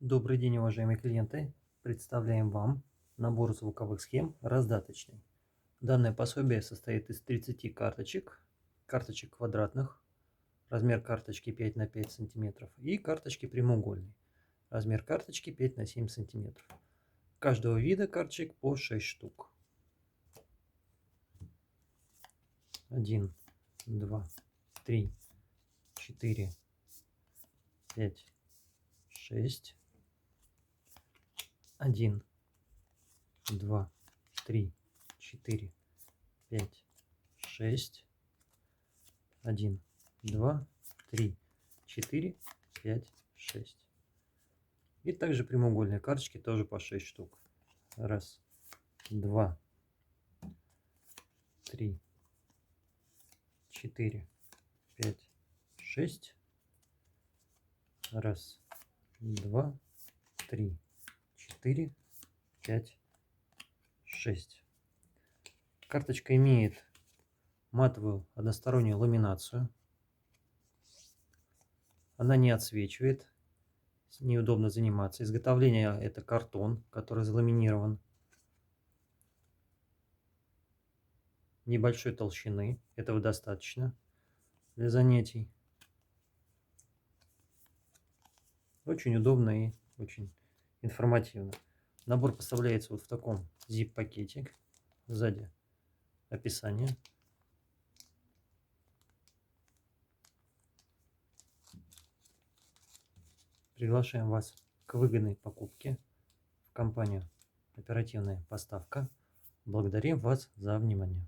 Добрый день, уважаемые клиенты! Представляем вам набор звуковых схем раздаточный. Данное пособие состоит из 30 карточек квадратных, размер карточки 5 на 5 сантиметров, и карточки прямоугольной, размер карточки 5 на 7 сантиметров. Каждого вида карточек по 6 штук. 1, 2, 3, 4, 5, 6. 1, 2, 3, 4, 5, 6. 1, 2, 3, 4, 5, 6. И также прямоугольные карточки тоже по 6 штук. Раз, 2, 3, 4, 5, 6. Раз, 2, 3, 4, 5, 6. Карточка имеет матовую одностороннюю ламинацию. Она не отсвечивает, неудобно заниматься. Изготовление — это картон, который заламинирован небольшой толщины. Этого достаточно для занятий. Очень удобно и очень информативно. Набор поставляется вот в таком zip-пакете. Сзади описание. Приглашаем вас к выгодной покупке в компанию «Оперативная поставка». Благодарим вас за внимание.